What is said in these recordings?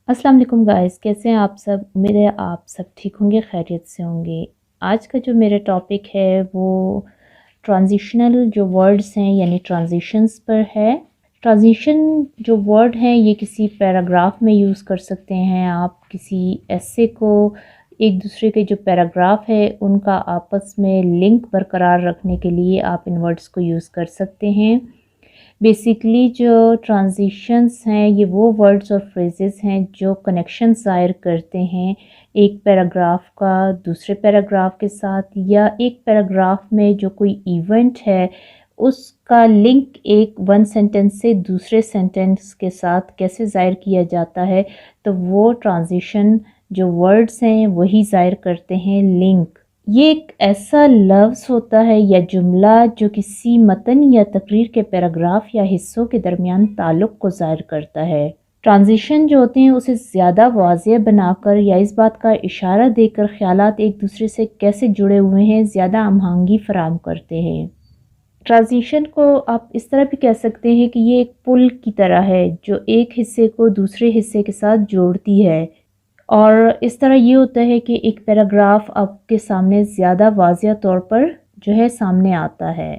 अस्सलाम वालेकुम गाइस, कैसे हैं आप सब? उम्मीद है आप सब ठीक होंगे, खैरियत से होंगे। आज का जो मेरा टॉपिक है वो ट्रांजिशनल जो वर्ड्स हैं यानी ट्रांजिशंस पर है। ट्रांजिशन जो वर्ड है ये किसी पैराग्राफ में यूज़ कर सकते हैं आप, किसी एस्से को एक दूसरे के जो पैराग्राफ है उनका आपस में लिंक बरकरार रखने के लिए आप इन वर्ड्स को यूज़ कर सकते हैं। बेसिकली जो ट्रांजिशंस हैं ये वो वर्ड्स और फ्रेजेस हैं जो कनेक्शन ज़ाहिर करते हैं एक पैराग्राफ का दूसरे पैराग्राफ के साथ, या एक पैराग्राफ में जो कोई इवेंट है उसका लिंक एक वन सेंटेंस से दूसरे सेंटेंस के साथ कैसे ज़ाहिर किया जाता है। तो वो ट्रांजिशन जो वर्ड्स हैं वही ज़ाहिर करते हैं लिंक। ये एक ऐसा लफ्ज़ होता है या जुमला जो किसी मतन या तकरीर के पैराग्राफ या हिस्सों के दरमियान ताल्लुक़ को ज़ाहिर करता है। ट्रांजिशन जो होते हैं उसे ज़्यादा वाज़ेह बनाकर या इस बात का इशारा देकर ख़यालात एक दूसरे से कैसे जुड़े हुए हैं ज़्यादा हमआहंगी फराहम करते हैं। ट्रांजिशन को आप इस तरह भी कह सकते हैं कि ये एक पुल की तरह है जो एक हिस्से को दूसरे हिस्से के साथ जोड़ती है, और इस तरह ये होता है कि एक पैराग्राफ आपके सामने ज़्यादा वाज़िया तौर पर जो है सामने आता है।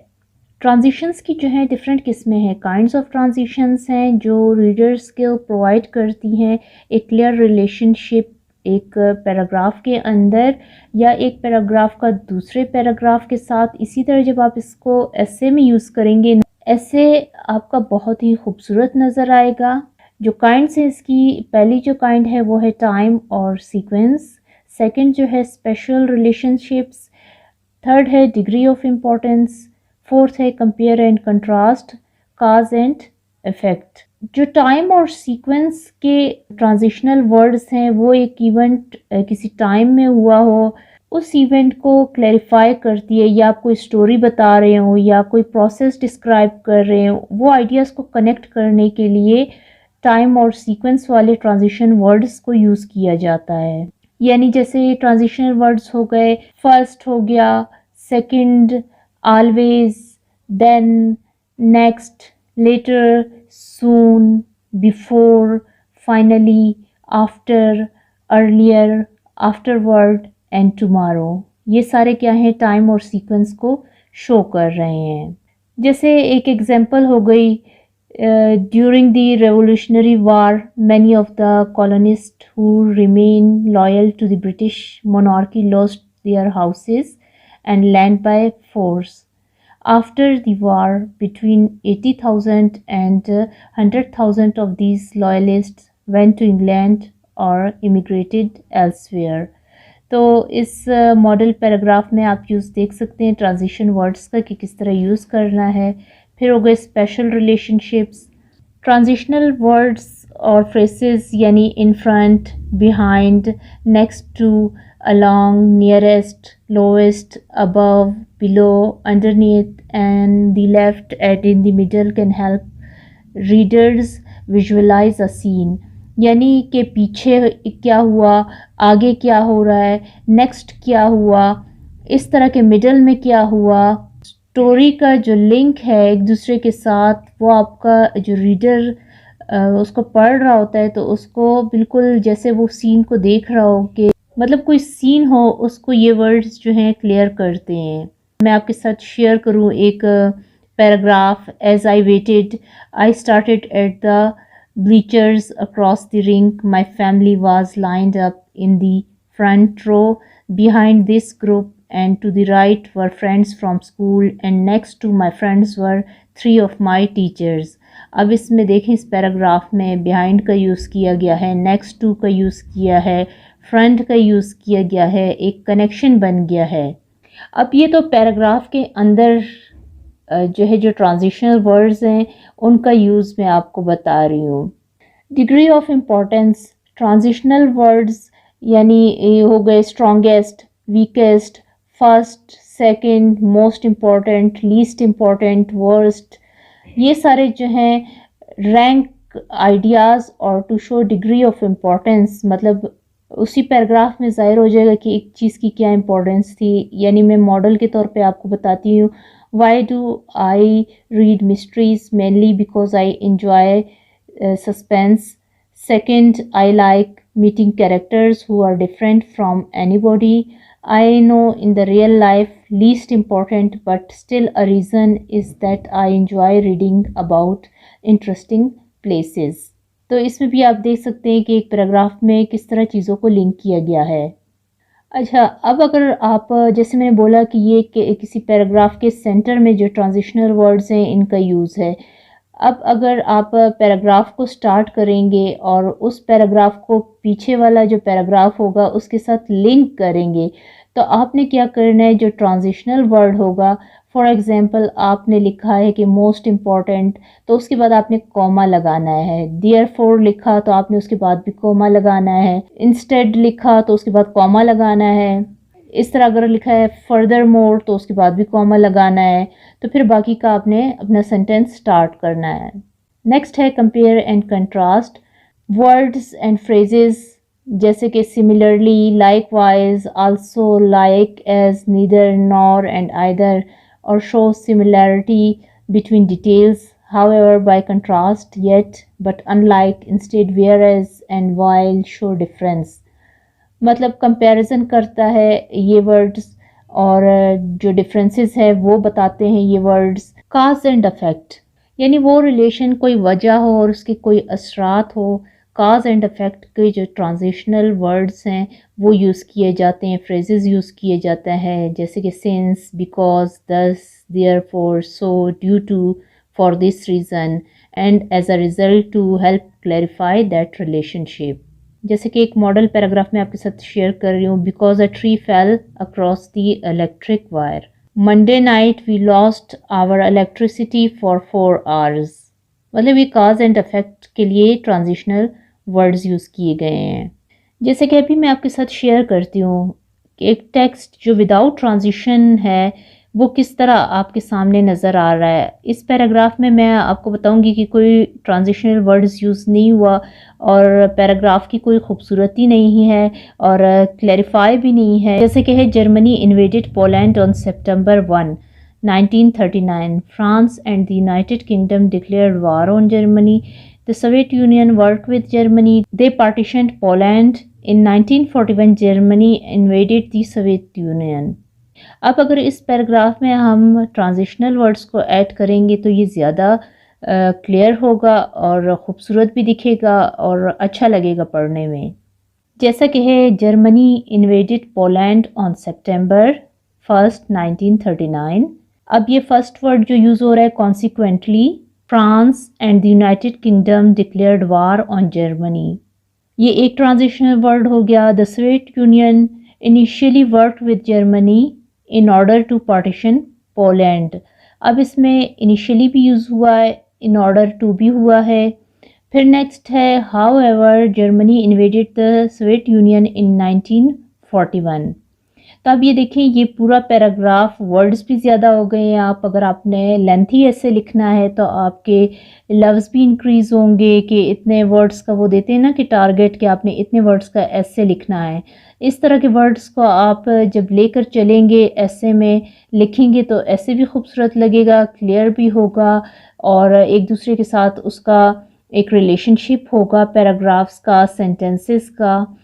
ट्रांजिशंस की जो है डिफरेंट किस्में हैं, काइंड्स ऑफ ट्रांजिशंस हैं जो रीडर्स को प्रोवाइड करती हैं एक क्लियर रिलेशनशिप एक पैराग्राफ के अंदर या एक पैराग्राफ का दूसरे पैराग्राफ के साथ। इसी तरह जब आप इसको ऐसे में यूज़ करेंगे, ऐसे आपका बहुत ही खूबसूरत नज़र आएगा। जो काइंड्स है इसकी, पहली जो काइंड है वो है टाइम और सीक्वेंस, सेकंड जो है स्पेशल रिलेशनशिप्स, थर्ड है डिग्री ऑफ इम्पोर्टेंस, फोर्थ है compare and contrast, cause and effect. जो टाइम और सीक्वेंस के ट्रांजिशनल वर्ड्स हैं वो एक इवेंट किसी टाइम में हुआ हो उस इवेंट को क्लैरिफाई करती है, या आप कोई स्टोरी बता रहे हो या कोई प्रोसेस डिस्क्राइब कर रहे हो, वो आइडियाज़ को कनेक्ट करने के लिए टाइम और सीक्वेंस वाले ट्रांजिशन वर्ड्स को यूज़ किया जाता है। यानी जैसे ट्रांजिशनल वर्ड्स हो गए, फर्स्ट हो गया, second, always, then, next, later, soon, before, finally, after, earlier, afterward and tomorrow. ये सारे क्या हैं, टाइम और सीक्वेंस को शो कर रहे हैं। जैसे एक एग्जांपल हो गई, during the Revolutionary War, many of the colonists who remained loyal to the British monarchy lost their houses and land by force. After the war, between 80,000 and 100,000 of these loyalists went to England or immigrated elsewhere. तो इस model paragraph में आप use देख सकते हैं transition words का कि किस तरह यूज़ करना है। फिर हो गए स्पेशल रिलेशनशिप्स, ट्रांजिशनल वर्ड्स और फ्रेसेस यानी in front, behind, next to, along, nearest, lowest, above, below, underneath and the left and in the middle can help readers visualize a scene. यानी कि पीछे क्या हुआ, आगे क्या हो रहा है, नेक्स्ट क्या हुआ, इस तरह के मिडल में क्या हुआ। स्टोरी का जो लिंक है एक दूसरे के साथ वो आपका जो रीडर उसको पढ़ रहा होता है तो उसको बिल्कुल जैसे वो सीन को देख रहा हो कि मतलब कोई सीन हो, उसको ये वर्ड्स जो हैं क्लियर करते हैं। मैं आपके साथ शेयर करूं एक paragraph, as I waited I started at the bleachers across the rink. My family was lined up in the front row. Behind this group and to the right were friends from school, and next to my friends were three of my teachers. अब इसमें देखें, इस paragraph में behind का use किया गया है, next to का यूज़ किया है, front का यूज़ किया गया है, एक कनेक्शन बन गया है। अब ये तो पैराग्राफ के अंदर जो है जो ट्रांजिशनल वर्ड्स हैं उनका यूज़ मैं आपको बता रही हूँ। Degree of importance, transitional words यानी ये हो गए strongest, weakest, first, second, most important, least important, worst, ये सारे जो हैं रैंक आइडियाज़ और to show degree of importance, मतलब उसी पैराग्राफ में ज़ाहिर हो जाएगा कि एक चीज़ की क्या इम्पोर्टेंस थी। यानी मैं मॉडल के तौर पे आपको बताती हूँ, why do I read mysteries, mainly because I enjoy suspense. Second, I like meeting characters who are different from anybody I know in the real life. Least important but still a reason is that I enjoy reading about interesting places. तो इसमें भी आप देख सकते हैं कि एक paragraph में किस तरह चीज़ों को लिंक किया गया है। अच्छा, अब अगर आप जैसे मैंने बोला कि ये किसी पैराग्राफ के सेंटर में जो ट्रांजिशनल वर्ड्स हैं इनका यूज़ है। अब अगर आप पैराग्राफ को स्टार्ट करेंगे और उस पैराग्राफ को पीछे वाला जो पैराग्राफ होगा उसके साथ लिंक करेंगे, तो आपने क्या करना है, जो ट्रांजिशनल वर्ड होगा, फॉर एग्जांपल आपने लिखा है कि मोस्ट इम्पॉर्टेंट, तो उसके बाद आपने कॉमा लगाना है। देयरफॉर लिखा तो आपने उसके बाद भी कॉमा लगाना है। इंस्टेड लिखा तो उसके बाद कॉमा लगाना है। इस तरह अगर लिखा है फर्दर मोर तो उसके बाद भी कॉमा लगाना है। तो फिर बाकी का आपने अपना सेंटेंस स्टार्ट करना है। नेक्स्ट है compare and contrast. Words and phrases जैसे कि similarly, likewise, also, like, as, neither, nor and either, और show similarity between details, however, by contrast, yet, but unlike, instead, whereas and while show difference. मतलब comparison करता है ये words और जो differences है वो बताते हैं ये वर्ड्स। काज एंड अफेक्ट यानी वो रिलेशन, कोई वजह हो और उसके कोई असरात हो। काज एंड अफेक्ट के जो ट्रांजिशनल वर्ड्स हैं वो यूज़ किए जाते हैं, फ्रेजेस यूज़ किए जाते हैं, जैसे कि since, because, thus, therefore, so, due to, for this reason and as a result to help clarify that relationship. जैसे कि एक मॉडल पैराग्राफ में आपके साथ शेयर कर रही हूँ। Because a tree fell across the electric wire, Monday night we lost our electricity for 4 hours। मतलब ये काज एंड अफेक्ट के लिए ट्रांजिशनल वर्ड्स यूज़ किए गए हैं। जैसे कि अभी मैं आपके साथ शेयर करती हूँ कि एक टेक्स्ट जो विदाउट ट्रांजिशन है वो किस तरह आपके सामने नज़र आ रहा है। इस पैराग्राफ में मैं आपको बताऊंगी कि कोई ट्रांजिशनल वर्ड्स यूज़ नहीं हुआ और पैराग्राफ की कोई खूबसूरती नहीं है और क्लैरिफाई भी नहीं है। जैसे कि है, Germany invaded Poland on September 1, 1939। France and the United Kingdom declared war on Germany. The Soviet Union work with Germany. They partitioned Poland. In 1941 Germany invaded the Soviet Union. अब अगर इस पैराग्राफ में हम ट्रांजिशनल वर्ड्स को add करेंगे तो ये ज़्यादा क्लियर होगा और ख़ूबसूरत भी दिखेगा और अच्छा लगेगा पढ़ने में। जैसा कि है, Germany invaded Poland on September 1, 1939। अब ये फर्स्ट वर्ड जो यूज़ हो रहा है, consequently, France and the United Kingdom declared war on Germany. ये एक ट्रांजिशनल वर्ड हो गया। The Soviet Union initially worked with Germany in order to partition Poland. अब इसमें इनिशियली भी यूज़ हुआ है, इन ऑर्डर टू भी हुआ है। फिर नेक्स्ट है, however Germany invaded the Soviet Union in 1941। तो अब ये देखें, ये पूरा पैराग्राफ वर्ड्स भी ज़्यादा हो गए हैं। आप अगर आपने लेंथी ऐसे लिखना है तो आपके लफ्ज़ भी इंक्रीज़ होंगे कि इतने वर्ड्स का वो देते हैं ना कि टारगेट, कि आपने इतने वर्ड्स का ऐसे लिखना है। इस तरह के वर्ड्स को आप जब लेकर चलेंगे, ऐसे में लिखेंगे तो ऐसे भी खूबसूरत लगेगा, क्लियर भी होगा और एक दूसरे के साथ उसका एक रिलेशनशिप होगा, पैराग्राफ्स का, सेंटेंसेस का।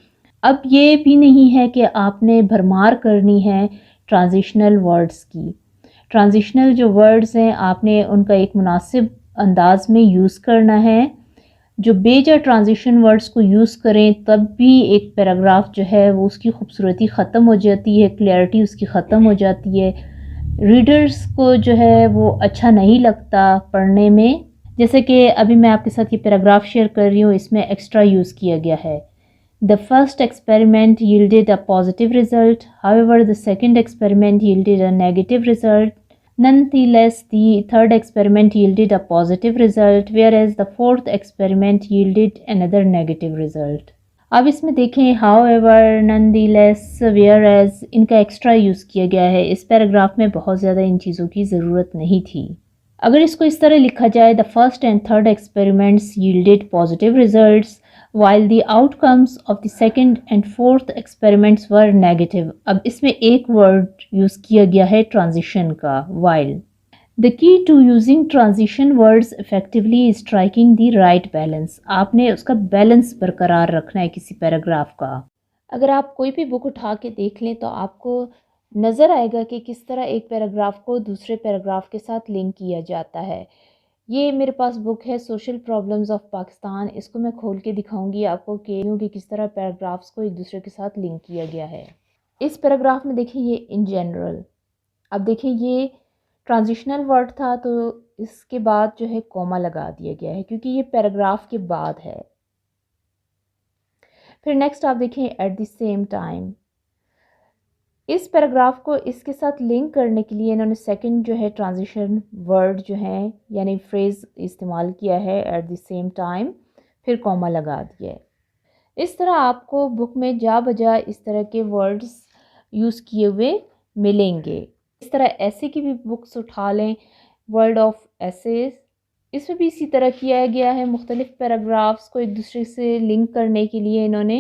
अब ये भी नहीं है कि आपने भरमार करनी है ट्रांजिशनल वर्ड्स की। ट्रांजिशनल जो वर्ड्स हैं आपने उनका एक मुनासिब अंदाज में यूज़ करना है। जो बेजा ट्रांजिशन वर्ड्स को यूज़ करें तब भी एक पैराग्राफ जो है वो उसकी खूबसूरती ख़त्म हो जाती है, क्लैरिटी उसकी ख़त्म हो जाती है। रीडर्स को जो है वो अच्छा नहीं लगता पढ़ने में। जैसे कि अभी मैं आपके साथ ये पैराग्राफ शेयर कर रही हूँ, इसमें एक्स्ट्रा यूज़ किया गया है। The first experiment yielded a positive result. However, the second experiment yielded a negative result. Nonetheless, the third experiment yielded a positive result, whereas the fourth experiment yielded another negative result. अब इसमें देखें, however, nonetheless, whereas, इनका extra use किया गया है। इस paragraph में बहुत ज़्यादा इन चीज़ों की ज़रूरत नहीं थी। अगर इसको इस तरह लिखा जाए, the first and third experiments yielded positive results, while the outcomes of the second and fourth experiments were negative। अब इसमें एक वर्ड यूज़ किया गया है ट्रांजिशन का, while। The key to using transition words effectively striking the right balance. आपने उसका balance बरकरार रखना है किसी पैराग्राफ का। अगर आप कोई भी बुक उठा के देख लें तो आपको नज़र आएगा कि किस तरह एक पैराग्राफ को दूसरे पैराग्राफ के साथ लिंक किया जाता है। ये मेरे पास बुक है सोशल प्रॉब्लम्स ऑफ पाकिस्तान। इसको मैं खोल के दिखाऊंगी आपको कि किस तरह पैराग्राफ्स को एक दूसरे के साथ लिंक किया गया है। इस पैराग्राफ में देखिए ये इन जनरल। अब देखिए ये ट्रांजिशनल वर्ड था तो इसके बाद जो है कॉमा लगा दिया गया है क्योंकि ये पैराग्राफ के बाद है। फिर नेक्स्ट आप देखें एट द सेम टाइम। इस पैराग्राफ को इसके साथ लिंक करने के लिए इन्होंने सेकंड जो है ट्रांजिशन वर्ड जो है यानी फ्रेज़ इस्तेमाल किया है एट द सेम टाइम, फिर कॉमा लगा दिया है। इस तरह आपको बुक में जा बजा इस तरह के वर्ड्स यूज़ किए हुए मिलेंगे। इस तरह ऐसे की भी बुक्स उठा लें, वर्ड ऑफ एसेस, इसमें भी इसी तरह किया गया है। मुख्तलिफ पैराग्राफ्स को एक दूसरे से लिंक करने के लिए इन्होंने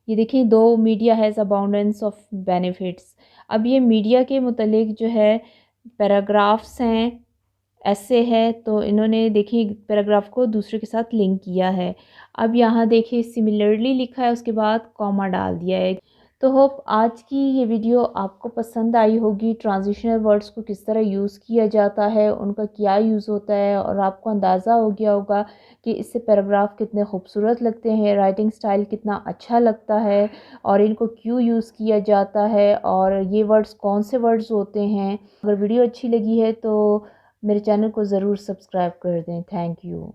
ये देखिए दो media has abundance of benefits. अब ये मीडिया के मुतलिक जो है पैराग्राफ्स हैं, ऐसे है, तो इन्होंने देखिए पैराग्राफ को दूसरे के साथ लिंक किया है। अब यहाँ देखिए सिमिलरली लिखा है, उसके बाद कॉमा डाल दिया है। तो होप आज की ये वीडियो आपको पसंद आई होगी। ट्रांजिशनल वर्ड्स को किस तरह यूज़ किया जाता है, उनका क्या यूज़ होता है, और आपको अंदाज़ा हो गया होगा कि इससे पैराग्राफ कितने खूबसूरत लगते हैं, राइटिंग स्टाइल कितना अच्छा लगता है और इनको क्यों यूज़ किया जाता है और ये वर्ड्स कौन से वर्ड्स होते हैं। अगर वीडियो अच्छी लगी है तो मेरे चैनल को ज़रूर सब्सक्राइब कर दें। Thank you.